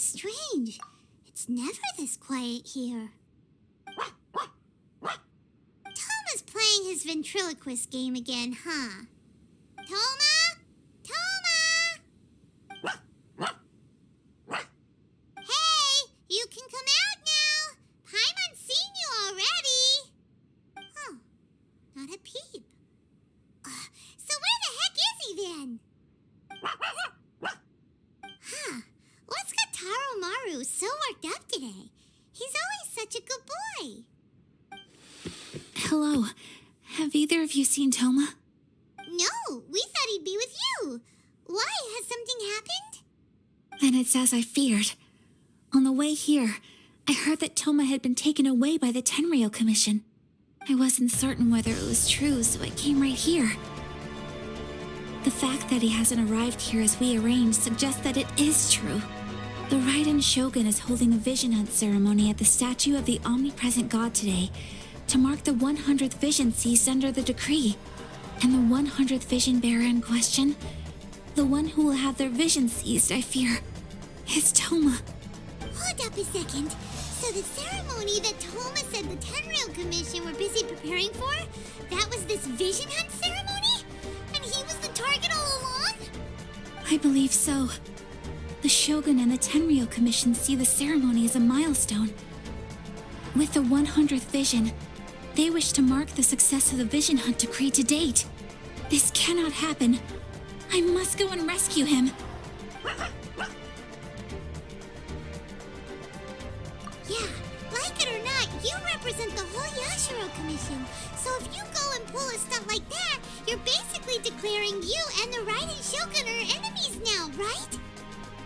strange. It's never this quiet here. Toma's playing his ventriloquist game again, huh? Toma? Toma! Hey, you can come out now. Paimon's seen you already. Oh, not a peep. So where the heck is he then? Huh, what's got Taro Maru so worked up today? He's always such a good boy. Hello. Have either of you seen Toma? No, we thought he'd be with you. Why? Has something happened? Then it's as I feared. On the way here, I heard that Toma had been taken away by the Tenryou Commission. I wasn't certain whether it was true, so I came right here. The fact that he hasn't arrived here as we arranged suggests that it is true. The Raiden Shogun is holding a vision hunt ceremony at the statue of the omnipresent god today to mark the 100th vision seized under the decree. And the 100th vision bearer in question, the one who will have their vision seized, I fear, is Toma. Hold up a second. So the ceremony that Toma said the Tenryou Commission were busy preparing for, that was this vision hunt ceremony? And he was the target all along? I believe so. The Shogun and the Tenryou Commission see the ceremony as a milestone. With the 100th vision, they wish to mark the success of the vision hunt decree to date. This cannot happen. I must go and rescue him. Yeah, like it or not, you represent the whole Yashiro Commission. So if you go and pull a stunt like that, you're basically declaring you and the Raiden Shogun are enemies now, right?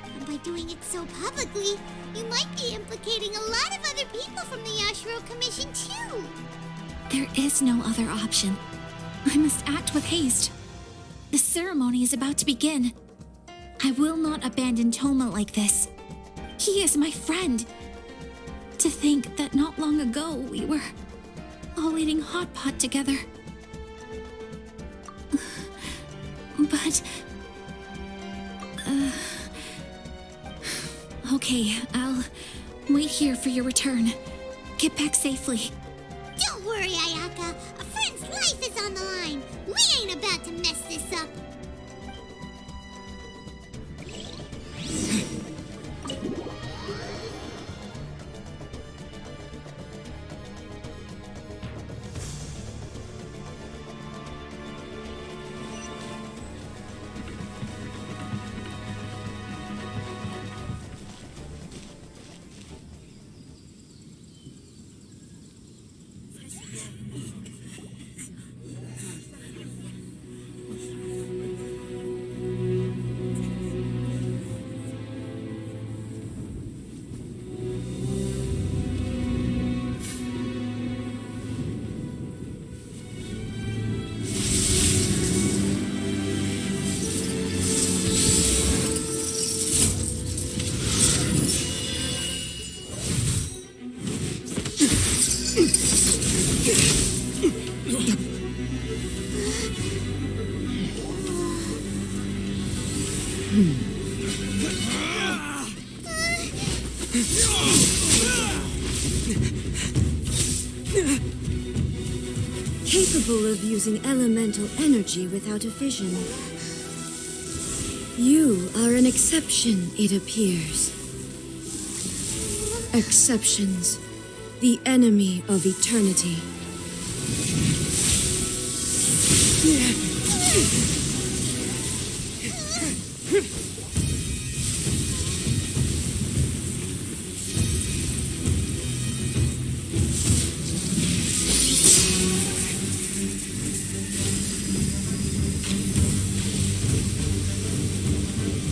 And by doing it so publicly, you might be implicating a lot of other people from the Yashiro Commission too. There is no other option. I must act with haste. The ceremony is about to begin. I will not abandon Toma like this. He is my friend. To think that not long ago we were all eating hot pot together. But... Okay, I'll wait here for your return. Get back safely. Don't worry, Ayaka. A friend's life is on the line. We ain't about to mess this up. Capable of using elemental energy without a fission. You are an exception, it appears. Exceptions, the enemy of eternity.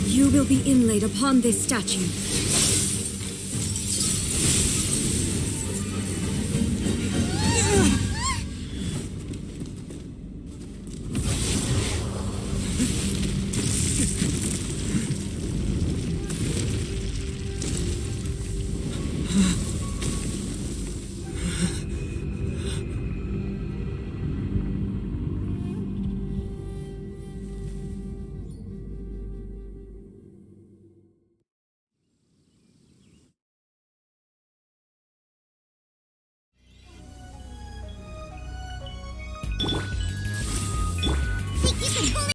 You will be inlaid upon this statue. Think you can bully?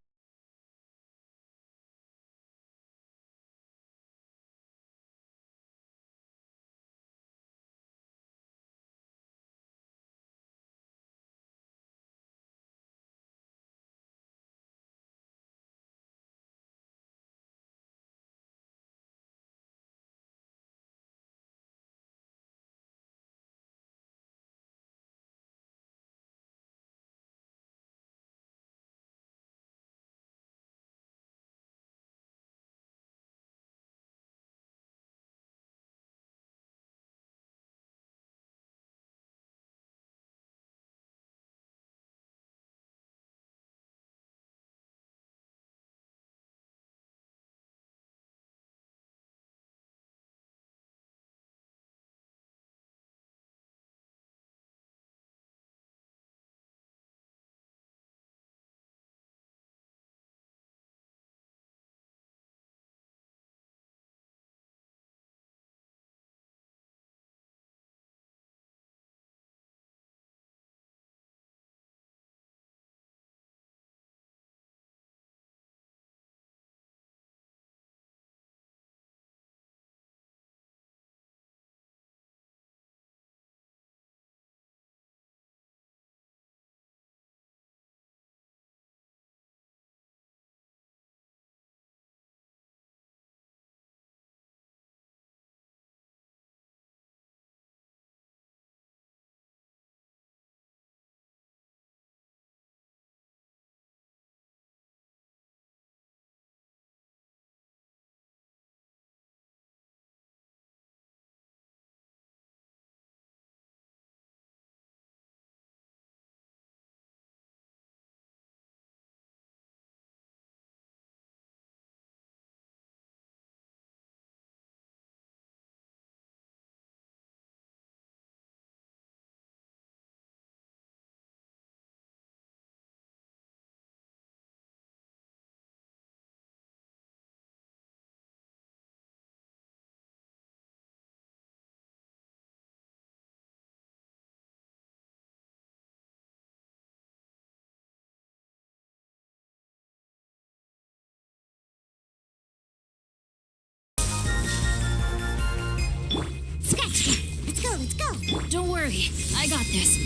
Let's go! Don't worry, I got this.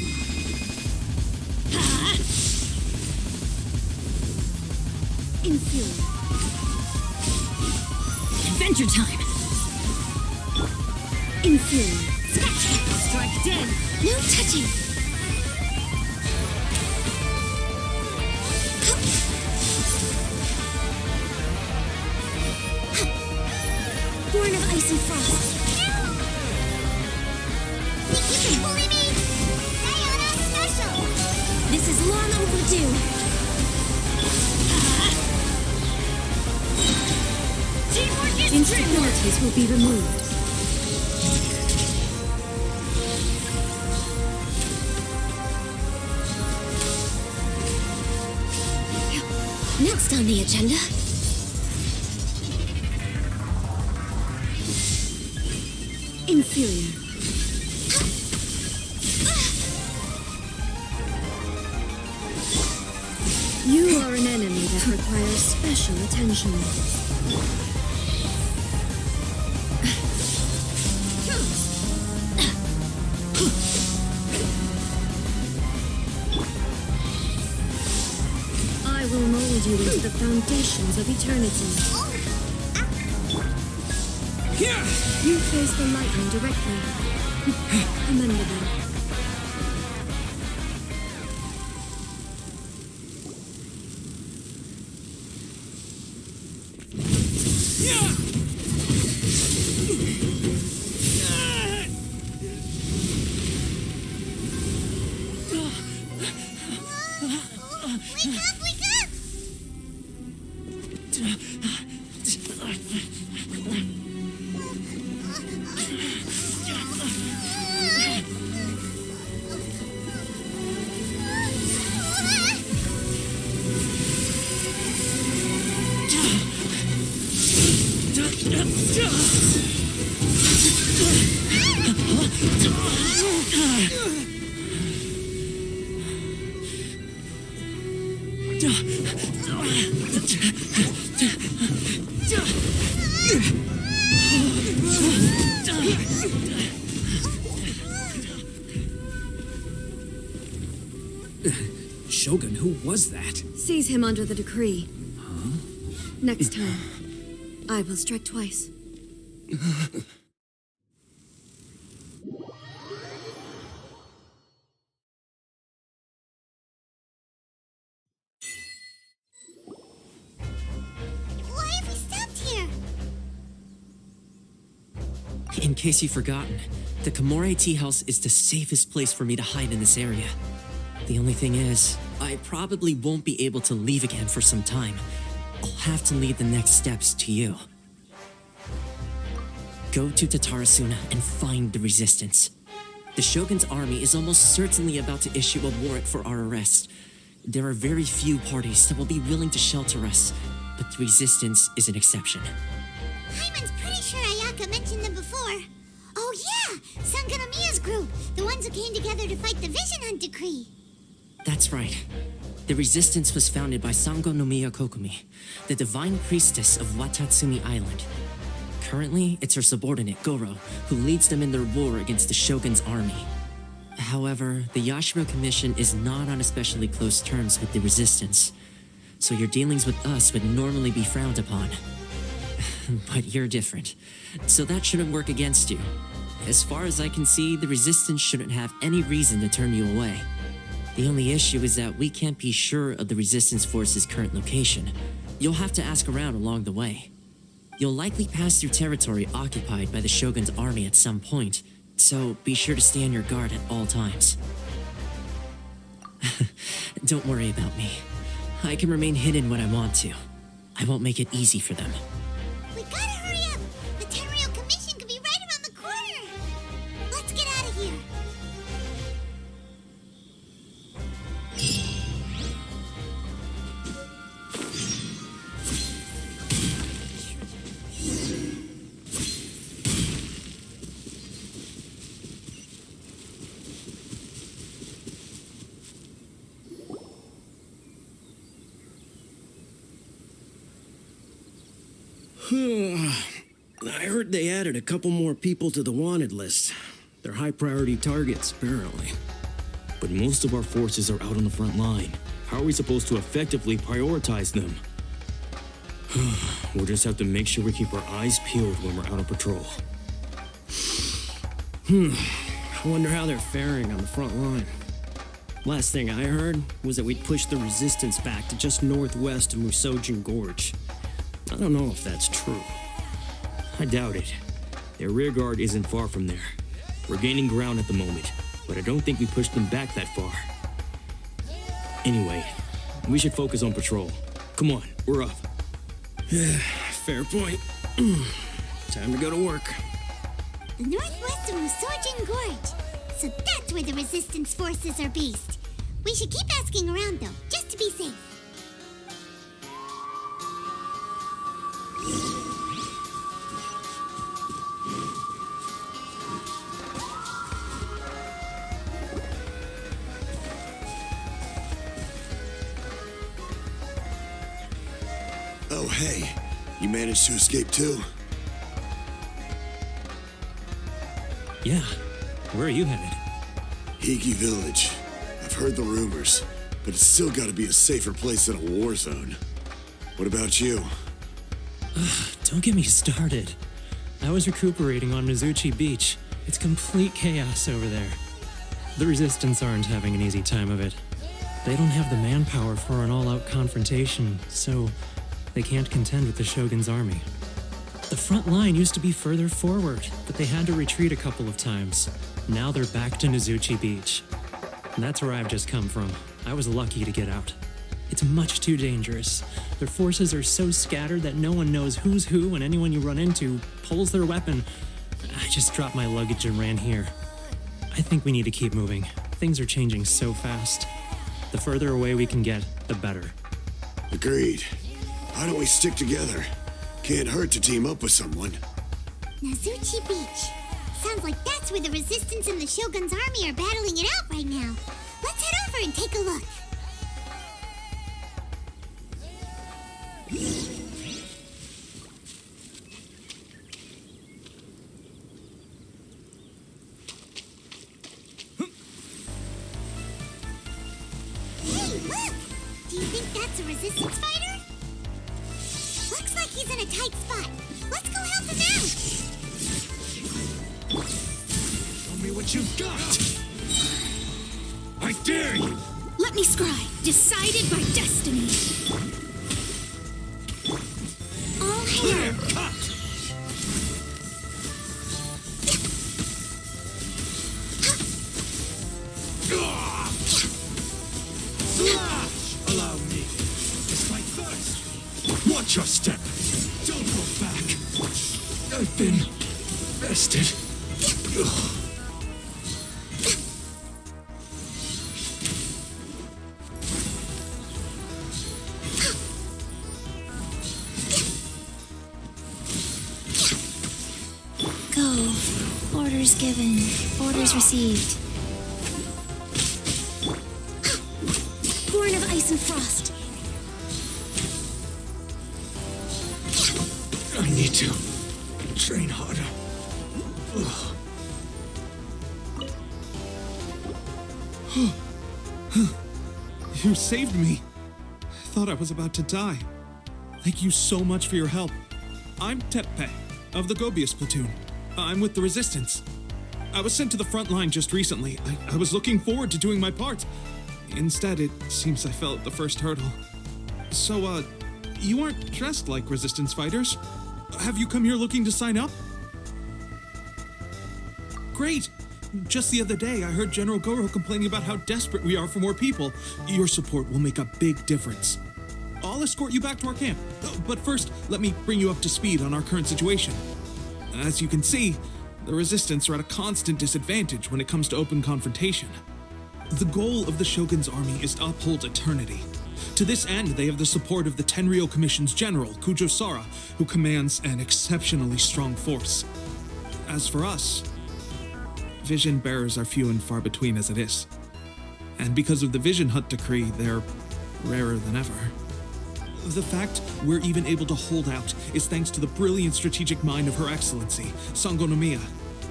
Infuriate. Adventure time! Infuriate. Strike dead! No touching. Born of ice and frost. Think you can bully me? Diana Special! This is long overdue. Teamwork is Instabilities will be removed. Next on the agenda. Inferior. You are an enemy that requires special attention. I will mold you into the foundations of eternity. You face the lightning directly. Commendable. Shogun, who was that? Seize him under the decree. Huh? Next time, I will strike twice. Why have we stopped here? In case you've forgotten, the Komore Tea House is the safest place for me to hide in this area. The only thing is, I probably won't be able to leave again for some time. I'll have to leave the next steps to you. Go to Tatarasuna and find the resistance. The Shogun's army is almost certainly about to issue a warrant for our arrest. There are very few parties that will be willing to shelter us, but the resistance is an exception. Hyman's pretty sure Ayaka mentioned them before. Oh yeah! Sangonomiya's group! The ones who came together to fight the Vision Hunt Decree! That's right. The resistance was founded by Sangonomiya Kokumi, the divine priestess of Watatsumi Island. Currently, it's her subordinate, Goro, who leads them in their war against the Shogun's army. However, the Yashiro Commission is not on especially close terms with the resistance, so your dealings with us would normally be frowned upon. But you're different, so that shouldn't work against you. As far as I can see, the resistance shouldn't have any reason to turn you away. The only issue is that we can't be sure of the resistance force's current location. You'll have to ask around along the way. You'll likely pass through territory occupied by the Shogun's army at some point, so be sure to stay on your guard at all times. Don't worry about me. I can remain hidden when I want to. I won't make it easy for them. We gotta hurry up! The Tenryou Commission could be right around the corner! Let's get out of here! I heard they added a couple more people to the wanted list. They're high priority targets, apparently. But most of our forces are out on the front line. How are we supposed to effectively prioritize them? We'll just have to make sure we keep our eyes peeled when we're out on patrol. I wonder how they're faring on the front line. Last thing I heard was that we'd pushed the resistance back to just northwest of Musojin Gorge. I don't know if that's true. I doubt it. Their rear guard isn't far from there. We're gaining ground at the moment, but I don't think we pushed them back that far. Anyway, we should focus on patrol. Come on, we're up. Fair point. Time to go to work. The northwest of Musojin Gorge. So that's where the resistance forces are based. We should keep asking around though, just to be safe. Oh, hey. You managed to escape too? Yeah. Where are you headed? Hiki Village. I've heard the rumors, but it's still gotta be a safer place than a war zone. What about you? Don't get me started. I was recuperating on Mizuchi Beach. It's complete chaos over there. The Resistance aren't having an easy time of it. They don't have the manpower for an all-out confrontation, so they can't contend with the Shogun's army. The front line used to be further forward, but they had to retreat a couple of times. Now they're back to Mizuchi Beach. And that's where I've just come from. I was lucky to get out. It's much too dangerous. Their forces are so scattered that no one knows who's who, and anyone you run into pulls their weapon. I just dropped my luggage and ran here. I think we need to keep moving. Things are changing so fast. The further away we can get, the better. Agreed. Why don't we stick together? Can't hurt to team up with someone. Mizuchi Beach. Sounds like that's where the Resistance and the Shogun's army are battling it out right now. Let's head over and take a look. Look! Do you think that's a resistance fighter? Looks like he's in a tight spot. Let's go help him out! Show me what you've got! I dare you! Let me scry. Decided by destiny. All hail. There, cut! Slash! Allow me. Just fight first. Watch your step. Don't go back. I've been bested. Go. Orders given. Orders received. Born of ice and frost. I need to train harder. You saved me. I thought I was about to die. Thank you so much for your help. I'm Teppe of the Gobius platoon. I'm with the Resistance. I was sent to the front line just recently. I was looking forward to doing my part. Instead, it seems I fell at the first hurdle. So, you aren't dressed like Resistance fighters. Have you come here looking to sign up? Great! Just the other day, I heard General Goro complaining about how desperate we are for more people. Your support will make a big difference. I'll escort you back to our camp. But first, let me bring you up to speed on our current situation. As you can see, the Resistance are at a constant disadvantage when it comes to open confrontation. The goal of the Shogun's army is to uphold eternity. To this end, they have the support of the Tenryou Commission's general, Kujo Sara, who commands an exceptionally strong force. As for us, vision bearers are few and far between as it is. And because of the Vision Hut decree, they're rarer than ever. The fact we're even able to hold out is thanks to the brilliant strategic mind of Her Excellency, Sango no Miya.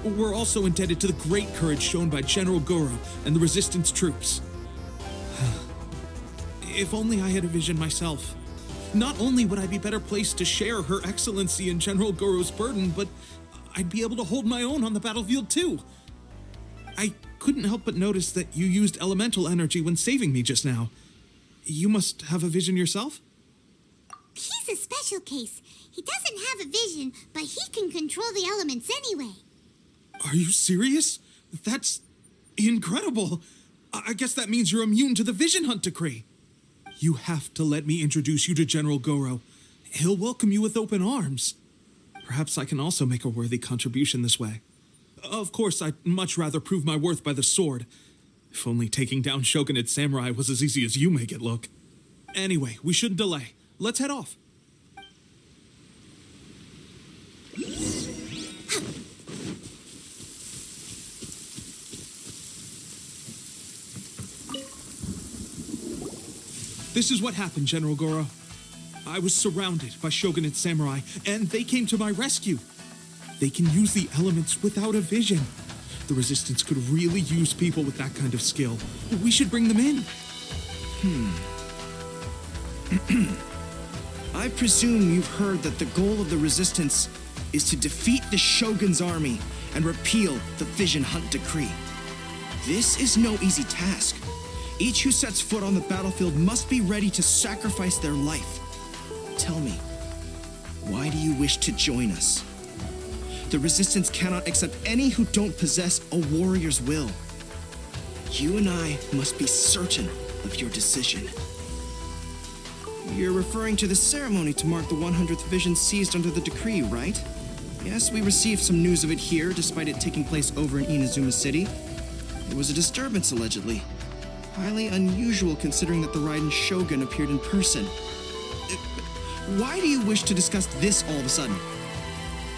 We're also indebted to the great courage shown by General Goro and the Resistance troops. If only I had a vision myself. Not only would I be better placed to share Her Excellency and General Goro's burden, but I'd be able to hold my own on the battlefield too. I couldn't help but notice that you used elemental energy when saving me just now. You must have a vision yourself? He's a special case. He doesn't have a vision, but he can control the elements anyway. Are you serious? That's incredible. I guess that means you're immune to the Vision Hunt decree. You have to let me introduce you to General Goro. He'll welcome you with open arms. Perhaps I can also make a worthy contribution this way. Of course, I'd much rather prove my worth by the sword. If only taking down Shogunate samurai was as easy as you make it look. Anyway, we shouldn't delay. Let's head off. This is what happened, General Goro. I was surrounded by Shogunate samurai, and they came to my rescue. They can use the elements without a vision. The Resistance could really use people with that kind of skill. We should bring them in. I presume you've heard that the goal of the Resistance is to defeat the Shogun's army and repeal the Vision Hunt decree. This is no easy task. Each who sets foot on the battlefield must be ready to sacrifice their life. Tell me, why do you wish to join us? The Resistance cannot accept any who don't possess a warrior's will. You and I must be certain of your decision. You're referring to the ceremony to mark the 100th vision seized under the decree, right? Yes, we received some news of it here, despite it taking place over in Inazuma City. There was a disturbance, allegedly. Highly unusual considering that the Raiden Shogun appeared in person. Why do you wish to discuss this all of a sudden?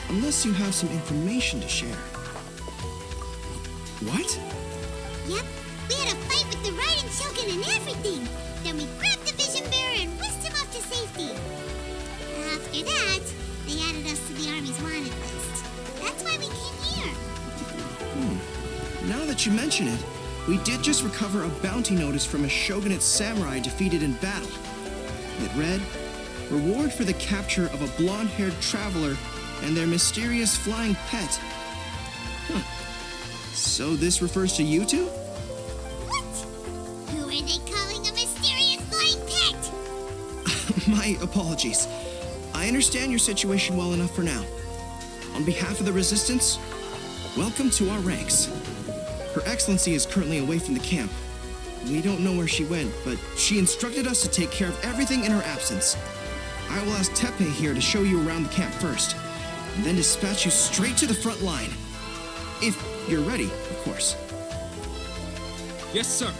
Unless you have some information to share. What? Yep, we had a fight with the Raiden Shogun and everything. Then we grabbed the Vision Bearer and whisked him off to safety. After that, they added us to the Army's wanted list. That's why we came here. Now that you mention it, we did just recover a bounty notice from a shogunate samurai defeated in battle. It read, "Reward for the capture of a blonde-haired traveler and their mysterious flying pet." Huh. So this refers to you two? What? Who are they calling a mysterious flying pet? My apologies. I understand your situation well enough for now. On behalf of the Resistance, welcome to our ranks. Her Excellency is currently away from the camp. We don't know where she went, but she instructed us to take care of everything in her absence. I will ask Teppei here to show you around the camp first, and then dispatch you straight to the front line. If you're ready, of course. Yes, sir.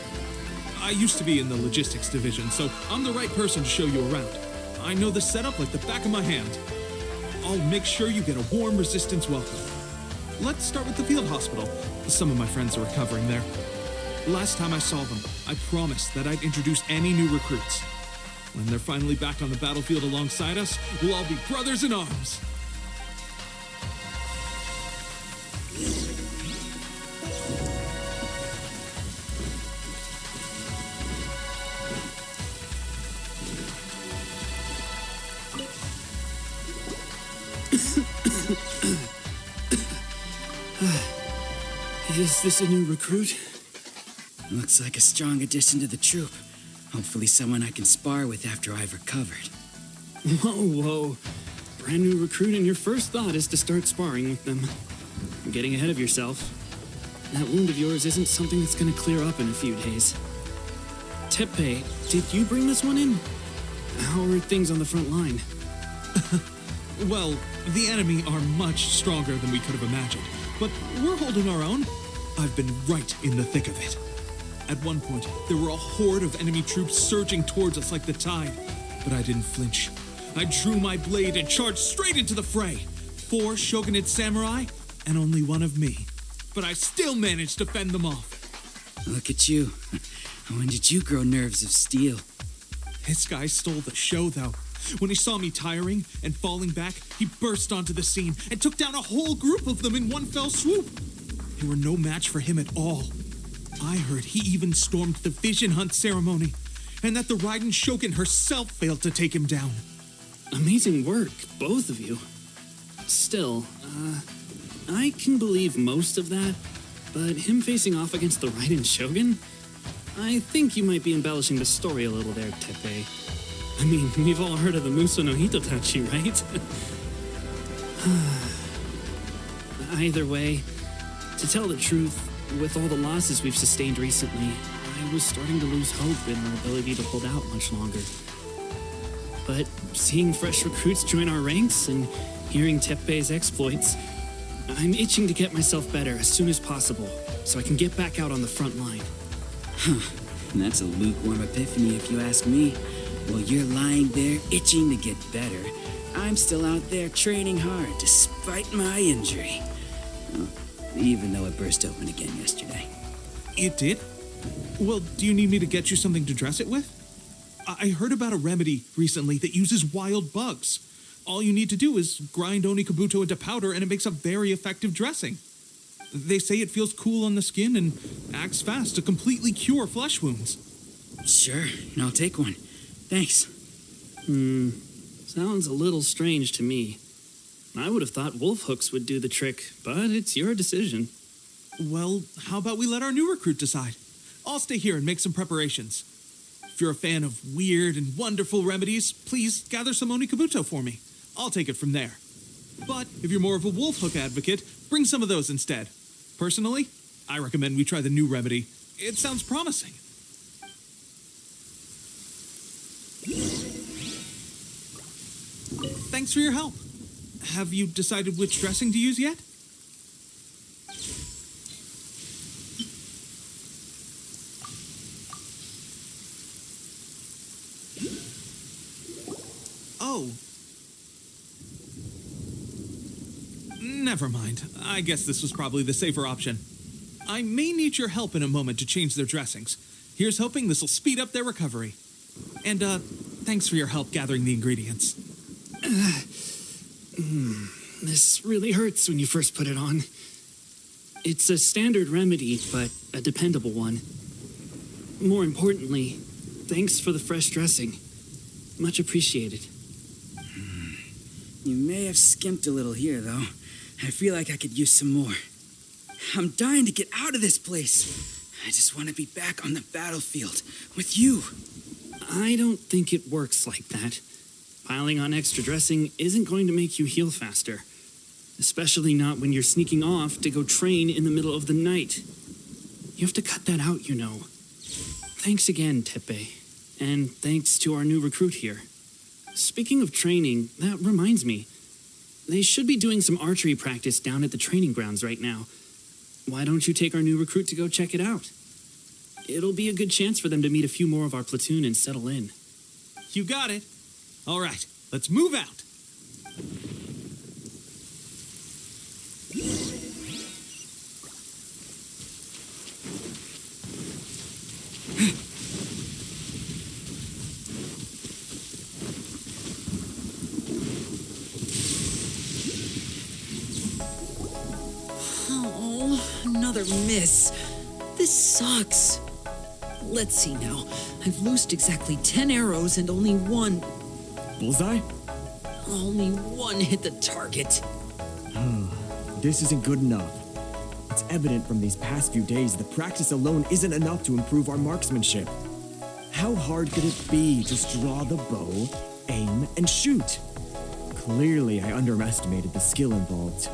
I used to be in the logistics division, so I'm the right person to show you around. I know the setup like the back of my hand. I'll make sure you get a warm Resistance welcome. Let's start with the field hospital. Some of my friends are recovering there. Last time I saw them, I promised that I'd introduce any new recruits. When they're finally back on the battlefield alongside us, we'll all be brothers in arms. Is this a new recruit? Looks like a strong addition to the troop. Hopefully someone I can spar with after I've recovered. Whoa. Brand new recruit and your first thought is to start sparring with them. You're getting ahead of yourself. That wound of yours isn't something that's gonna clear up in a few days. Teppei, did you bring this one in? How are things on the front line? Well, the enemy are much stronger than we could have imagined, but we're holding our own. I've been right in the thick of it. At one point, there were a horde of enemy troops surging towards us like the tide, but I didn't flinch. I drew my blade and charged straight into the fray. 4 shogunate samurai, and only one of me. But I still managed to fend them off. Look at you. When did you grow nerves of steel? This guy stole the show, though. When he saw me tiring and falling back, he burst onto the scene and took down a whole group of them in one fell swoop. They were no match for him at all. I heard he even stormed the vision hunt ceremony, and that the Raiden Shogun herself failed to take him down. Amazing work, both of you. Still, I can believe most of that, but him facing off against the Raiden Shogun? I think you might be embellishing the story a little there, Teppei. I mean, we've all heard of the Muso no Hitotachi, right? Either way, to tell the truth, with all the losses we've sustained recently, I was starting to lose hope in our ability to hold out much longer. But seeing fresh recruits join our ranks and hearing Teppei's exploits, I'm itching to get myself better as soon as possible so I can get back out on the front line. That's a lukewarm epiphany if you ask me. While you're lying there itching to get better, I'm still out there training hard despite my injury. Well, even though it burst open again yesterday. It did? Well, do you need me to get you something to dress it with? I heard about a remedy recently that uses wild bugs. All you need to do is grind Onikabuto into powder and it makes a very effective dressing. They say it feels cool on the skin and acts fast to completely cure flesh wounds. Sure, I'll take one. Thanks. Sounds a little strange to me. I would have thought wolf hooks would do the trick, but it's your decision. Well, how about we let our new recruit decide? I'll stay here and make some preparations. If you're a fan of weird and wonderful remedies, please gather some Onikabuto for me. I'll take it from there. But if you're more of a wolf hook advocate, bring some of those instead. Personally, I recommend we try the new remedy. It sounds promising. Thanks for your help. Have you decided which dressing to use yet? Oh. Never mind. I guess this was probably the safer option. I may need your help in a moment to change their dressings. Here's hoping this will speed up their recovery. And, thanks for your help gathering the ingredients. This really hurts when you first put it on. It's a standard remedy, but a dependable one. More importantly, thanks for the fresh dressing. Much appreciated. You may have skimped a little here, though. I feel like I could use some more. I'm dying to get out of this place. I just want to be back on the battlefield with you. I don't think it works like that. Piling on extra dressing isn't going to make you heal faster. Especially not when you're sneaking off to go train in the middle of the night. You have to cut that out, you know. Thanks again, Teppei. And thanks to our new recruit here. Speaking of training, that reminds me. They should be doing some archery practice down at the training grounds right now. Why don't you take our new recruit to go check it out? It'll be a good chance for them to meet a few more of our platoon and settle in. You got it. All right, let's move out. Another miss. This sucks. Let's see now. I've loosed exactly 10 arrows and only one... Bullseye? Only one hit the target. This isn't good enough. It's evident from these past few days that practice alone isn't enough to improve our marksmanship. How hard could it be to just draw the bow, aim, and shoot? Clearly, I underestimated the skill involved.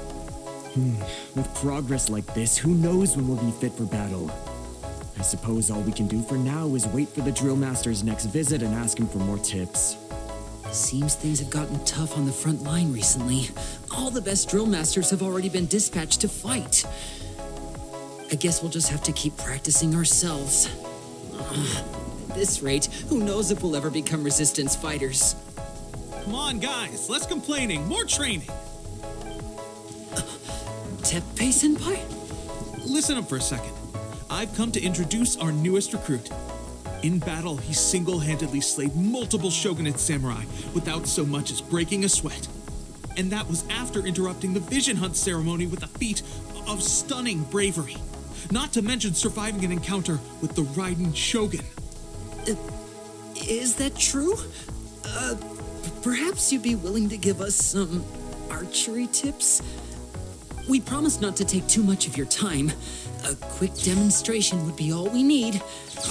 With progress like this, who knows when we'll be fit for battle? I suppose all we can do for now is wait for the drill master's next visit and ask him for more tips. Seems things have gotten tough on the front line recently. All the best drill masters have already been dispatched to fight. I guess we'll just have to keep practicing ourselves. At this rate, who knows if we'll ever become resistance fighters. Come on, guys, less complaining, more training. Teppei-senpai? Listen up for a second. I've come to introduce our newest recruit. In battle, he single-handedly slayed multiple shogunate samurai without so much as breaking a sweat. And that was after interrupting the vision hunt ceremony with a feat of stunning bravery. Not to mention surviving an encounter with the Raiden Shogun. Is that true? Perhaps you'd be willing to give us some archery tips? We promise not to take too much of your time. A quick demonstration would be all we need.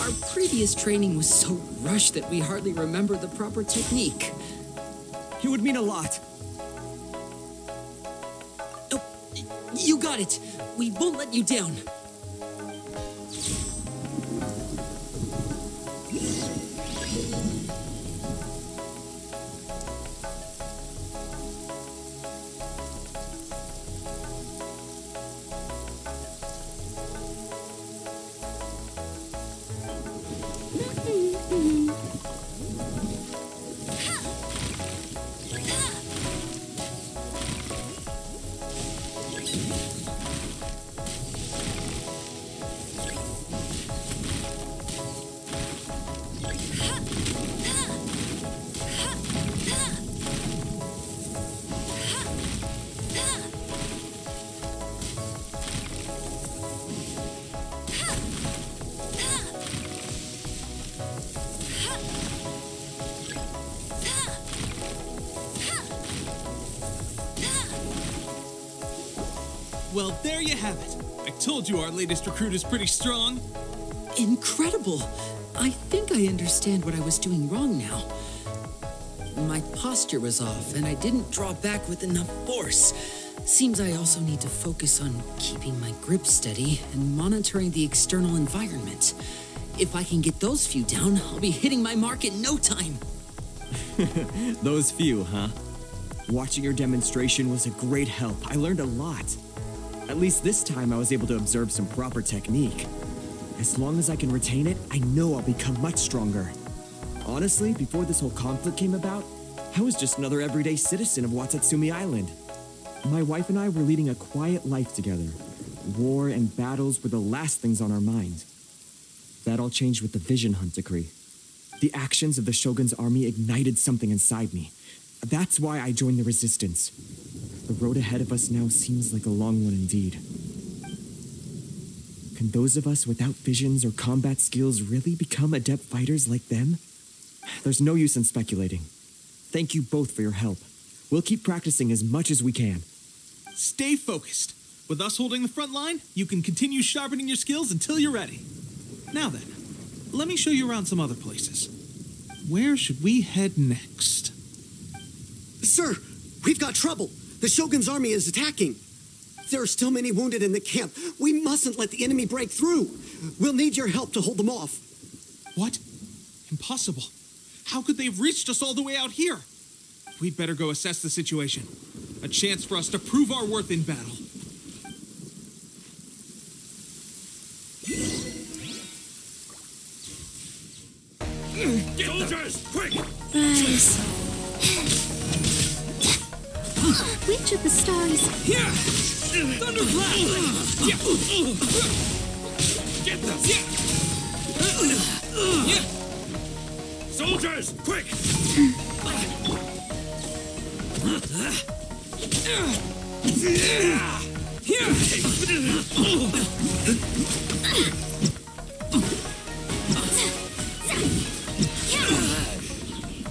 Our previous training was so rushed that we hardly remember the proper technique. It would mean a lot. Oh, you got it. We won't let you down. Well, there you have it. I told you our latest recruit is pretty strong. Incredible. I think I understand what I was doing wrong now. My posture was off, and I didn't draw back with enough force. Seems I also need to focus on keeping my grip steady and monitoring the external environment. If I can get those few down, I'll be hitting my mark in no time. Those few, huh? Watching your demonstration was a great help. I learned a lot. At least this time I was able to observe some proper technique. As long as I can retain it, I know I'll become much stronger. Honestly, before this whole conflict came about, I was just another everyday citizen of Watatsumi Island. My wife and I were leading a quiet life together. War and battles were the last things on our mind. That all changed with the Vision Hunt decree. The actions of the Shogun's army ignited something inside me. That's why I joined the resistance. The road ahead of us now seems like a long one indeed. Can those of us without visions or combat skills really become adept fighters like them? There's no use in speculating. Thank you both for your help. We'll keep practicing as much as we can. Stay focused. With us holding the front line, you can continue sharpening your skills until you're ready. Now then, let me show you around some other places. Where should we head next? Sir, we've got trouble. The Shogun's army is attacking. There are still many wounded in the camp. We mustn't let the enemy break through. We'll need your help to hold them off. What? Impossible. How could they have reached us all the way out here? We'd better go assess the situation. A chance for us to prove our worth in battle. Soldiers, quick! Rise. Which of the stars? Here! Thunderclap! Get them! Soldiers, quick!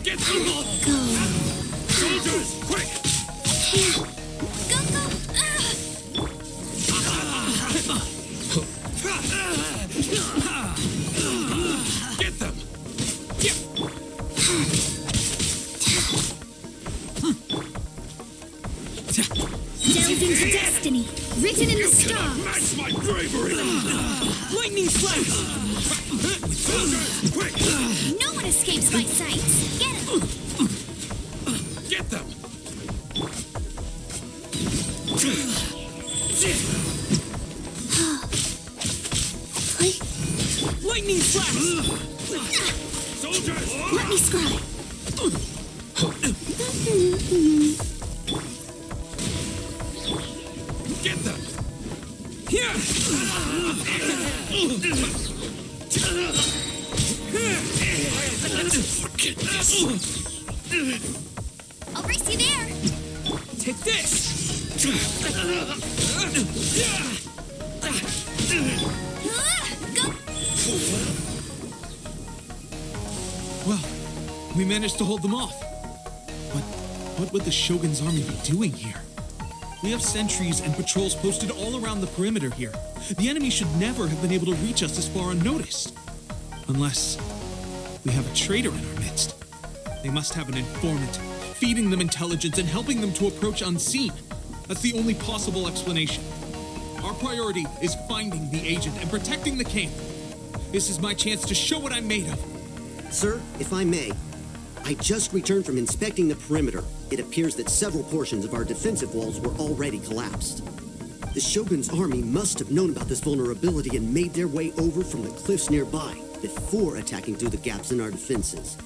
Get them! Go. Soldiers, quick! Go, go. Get them! Delved into destiny, written in the You cannot stars. match my bravery! Lightning flash! Soldiers, quick! No one escapes my sight. Get him. Get them! Lightning flash! Soldiers! Let me scribe. Get them! Here! Forget this! I'll race you there. Take this! Go. Well, we managed to hold them off. But what would the Shogun's army be doing here? We have sentries and patrols posted all around the perimeter here. The enemy should never have been able to reach us this far unnoticed. Unless we have a traitor in our midst. They must have an informant, feeding them intelligence and helping them to approach unseen. That's the only possible explanation. Our priority is finding the agent and protecting the camp. This is my chance to show what I'm made of. Sir, if I may, I just returned from inspecting the perimeter. It appears that several portions of our defensive walls were already collapsed. The Shogun's army must have known about this vulnerability and made their way over from the cliffs nearby before attacking through the gaps in our defenses.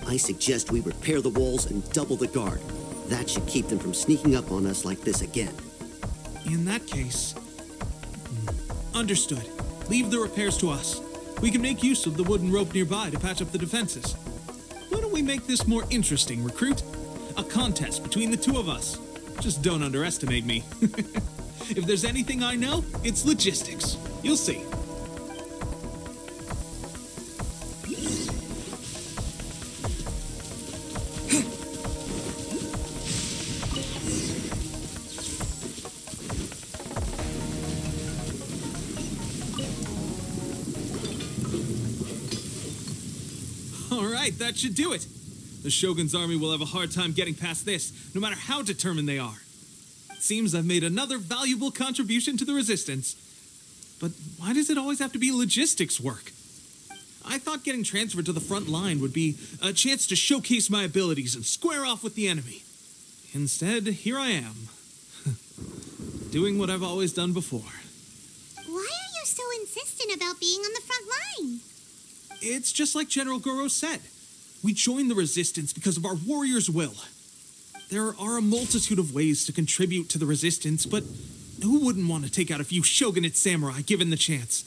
I suggest we repair the walls and double the guard. That should keep them from sneaking up on us like this again. In that case... Understood. Leave the repairs to us. We can make use of the wooden rope nearby to patch up the defenses. Why don't we make this more interesting, recruit? A contest between the two of us. Just don't underestimate me. If there's anything I know, it's logistics. You'll see. All right, that should do it. The Shogun's army will have a hard time getting past this, no matter how determined they are. It seems I've made another valuable contribution to the Resistance. But why does it always have to be logistics work? I thought getting transferred to the front line would be a chance to showcase my abilities and square off with the enemy. Instead, here I am, doing what I've always done before. Why are you so insistent about being on the front line? It's just like General Goro said. We joined the Resistance because of our warriors' will. There are a multitude of ways to contribute to the Resistance, but who wouldn't want to take out a few shogunate samurai given the chance?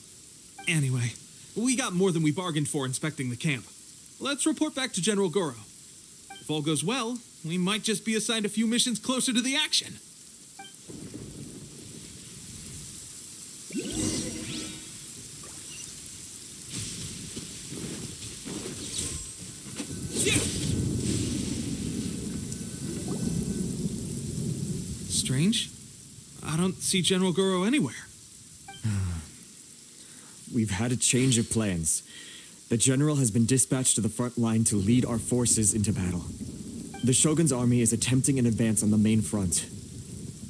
Anyway, we got more than we bargained for inspecting the camp. Let's report back to General Goro. If all goes well, we might just be assigned a few missions closer to the action. Strange. I don't see General Goro anywhere. We've had a change of plans. The general has been dispatched to the front line to lead our forces into battle. The Shogun's army is attempting an advance on the main front.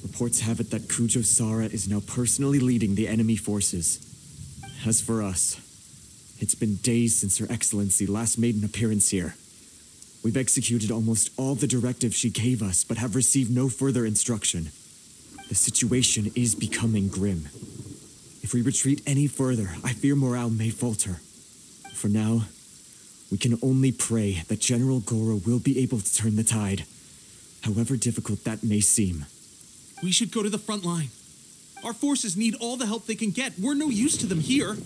Reports have it that Kujo Sara is now personally leading the enemy forces. As for us, it's been days since Her Excellency last made an appearance here. We've executed almost all the directives she gave us, but have received no further instruction. The situation is becoming grim. If we retreat any further, I fear morale may falter. For now, we can only pray that General Goro will be able to turn the tide, however difficult that may seem. We should go to the front line. Our forces need all the help they can get. We're no use to them here.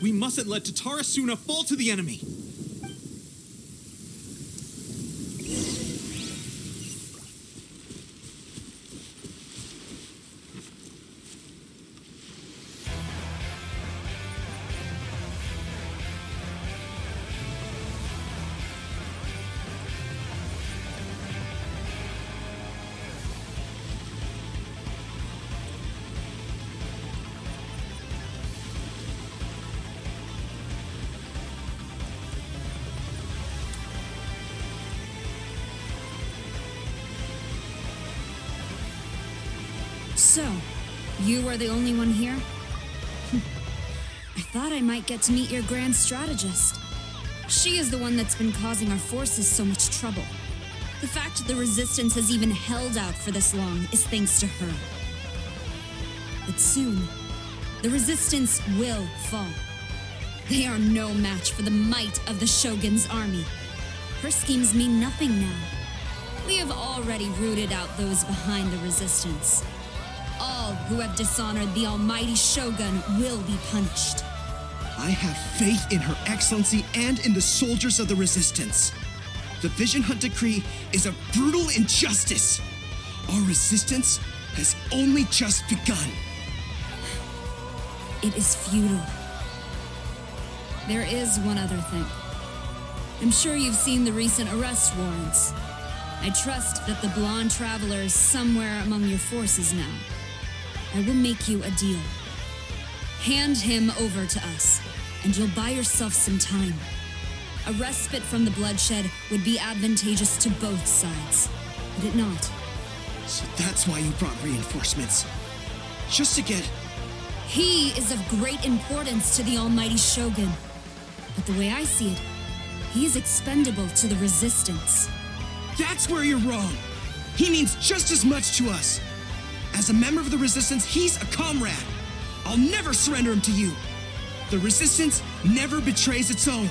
We mustn't let Tatarasuna fall to the enemy. So, you are the only one here? I thought I might get to meet your grand strategist. She is the one that's been causing our forces so much trouble. The fact that the Resistance has even held out for this long is thanks to her. But soon, the Resistance will fall. They are no match for the might of the Shogun's army. Her schemes mean nothing now. We have already rooted out those behind the Resistance. All who have dishonored the almighty Shogun will be punished. I have faith in Her Excellency and in the soldiers of the Resistance. The Vision Hunt Decree is a brutal injustice. Our resistance has only just begun. It is futile. There is one other thing. I'm sure you've seen the recent arrest warrants. I trust that the blonde traveler is somewhere among your forces now. I will make you a deal. Hand him over to us, and you'll buy yourself some time. A respite from the bloodshed would be advantageous to both sides, would it not? So that's why you brought reinforcements. Just to get... He is of great importance to the almighty Shogun. But the way I see it, he is expendable to the Resistance. That's where you're wrong. He means just as much to us. As a member of the Resistance, he's a comrade. I'll never surrender him to you. The Resistance never betrays its own.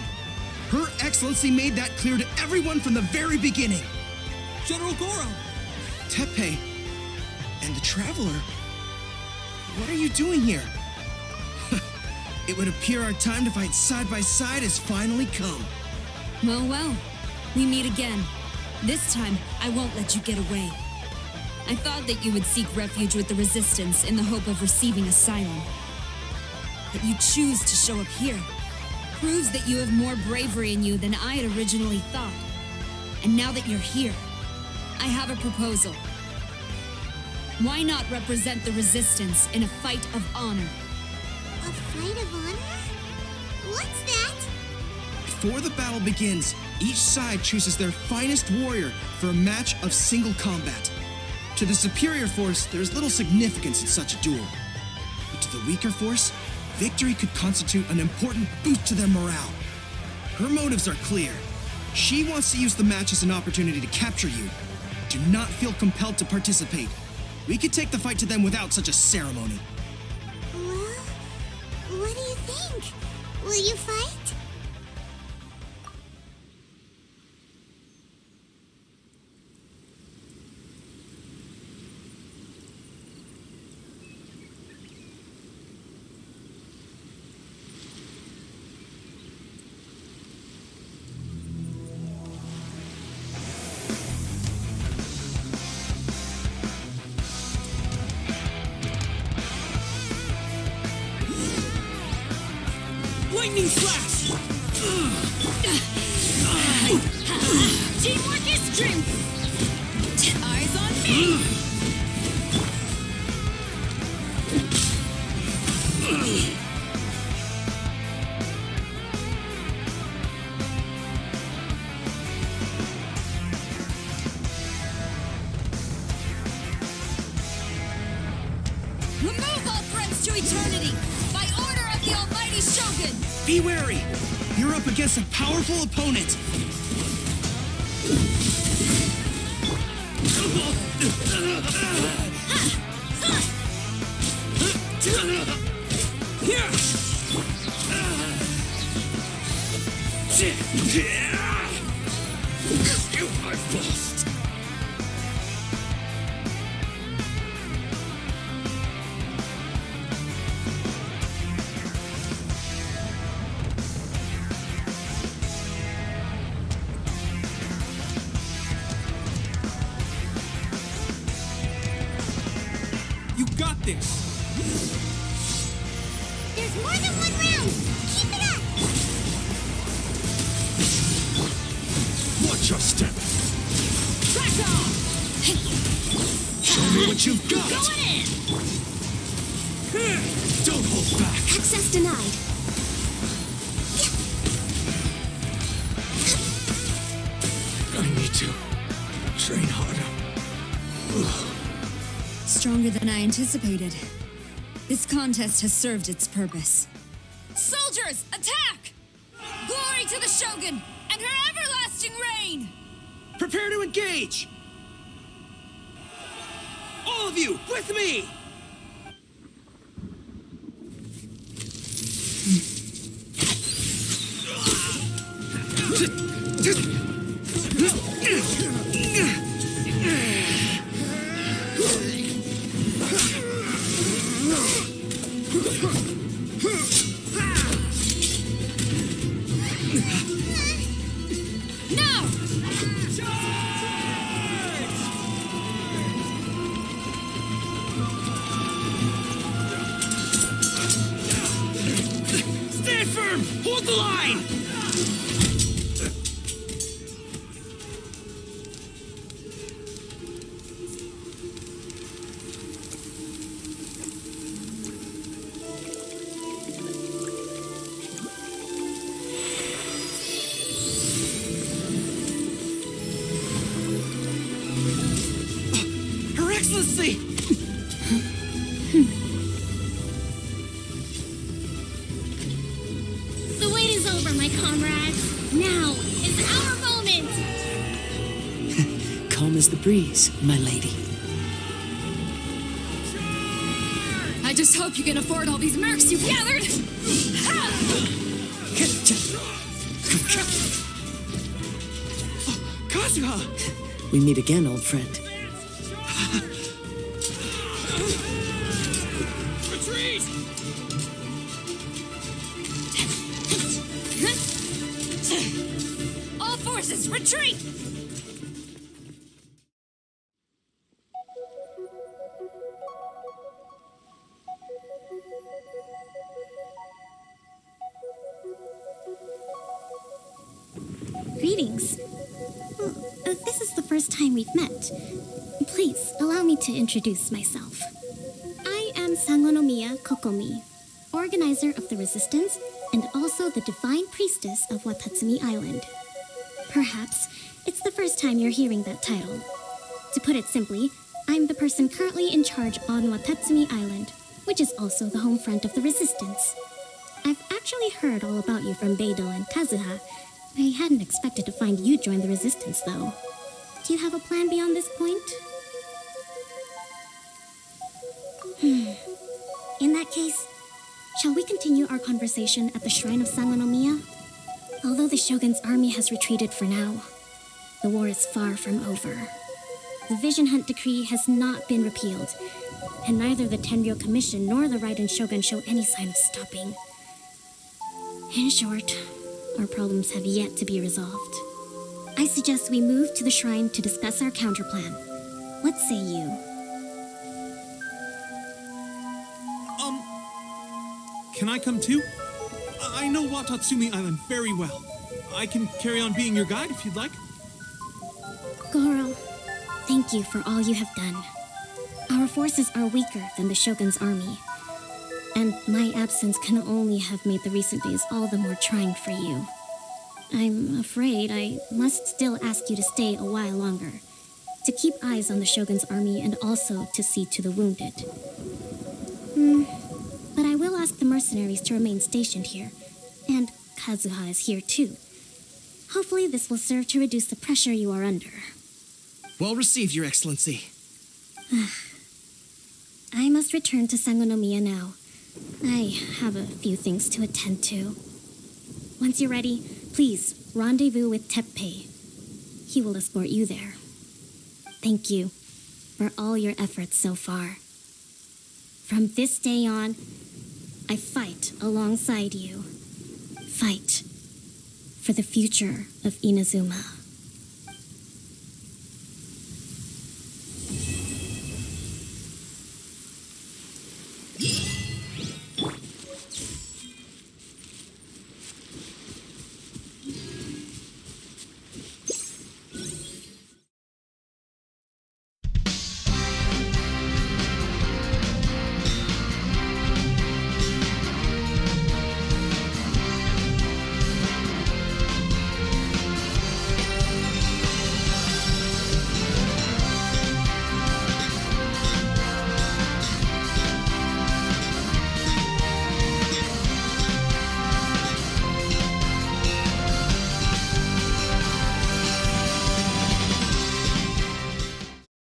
Her Excellency made that clear to everyone from the very beginning. General Goro! Teppei and the Traveler? What are you doing here? It would appear our time to fight side by side has finally come. Well, we meet again. This time, I won't let you get away. I thought that you would seek refuge with the Resistance in the hope of receiving asylum. That you choose to show up here proves that you have more bravery in you than I had originally thought. And now that you're here, I have a proposal. Why not represent the Resistance in a fight of honor? A fight of honor? What's that? Before the battle begins, each side chooses their finest warrior for a match of single combat. To the superior force, there is little significance in such a duel. But to the weaker force, victory could constitute an important boost to their morale. Her motives are clear. She wants to use the match as an opportunity to capture you. Do not feel compelled to participate. We could take the fight to them without such a ceremony. Well, what do you think? Will you fight? Lightning flash! Teamwork is strength! Eyes on me! Remove all threats to eternity by order of the Almighty Shogun! Be wary! You're up against a powerful opponent! You have lost. You got this! There's more than one round! Keep it up! Watch your step. Crack off! Show me what you've got. Going in! Don't hold back. Access denied. I need to train harder. Stronger than I anticipated. This contest has served its purpose. Soldiers, attack! Glory to the Shogun and her everlasting reign! Prepare to engage! All of you, with me! Now! Stand firm! Hold the line! Her Excellency! The wait is over, my comrades. Now is our moment! Calm as the breeze, my lady. I just hope you can afford all these mercs you've gathered! Kazuha! We meet again, old friend. Retreat! All forces, retreat! Greetings. This is the first time we've met. Please, allow me to introduce myself. I am Sangonomiya Kokomi, organizer of the Resistance and also the Divine Priestess of Watatsumi Island. Perhaps it's the first time you're hearing that title. To put it simply, I'm the person currently in charge on Watatsumi Island, which is also the home front of the Resistance. I've actually heard all about you from Beidou and Kazuha. I hadn't expected to find you join the Resistance, though. Do you have a plan beyond this point? In that case, shall we continue our conversation at the Shrine of Sangonomiya? Although the Shogun's army has retreated for now, the war is far from over. The Vision Hunt Decree has not been repealed, and neither the Tenryou Commission nor the Raiden Shogun show any sign of stopping. In short, our problems have yet to be resolved. I suggest we move to the shrine to discuss our counterplan. What say you? Can I come too? I know Watatsumi Island very well. I can carry on being your guide if you'd like. Goro, thank you for all you have done. Our forces are weaker than the Shogun's army. and my absence can only have made the recent days all the more trying for you. I'm afraid I must still ask you to stay a while longer, to keep eyes on the Shogun's army and also to see to the wounded. But I will ask the mercenaries to remain stationed here, and Kazuha is here too. Hopefully this will serve to reduce the pressure you are under. Well received, Your Excellency. I must return to Sangonomiya now. I have a few things to attend to. Once you're ready, please rendezvous with Teppei. He will escort you there. Thank you for all your efforts so far. From this day on, I fight alongside you. Fight for the future of Inazuma.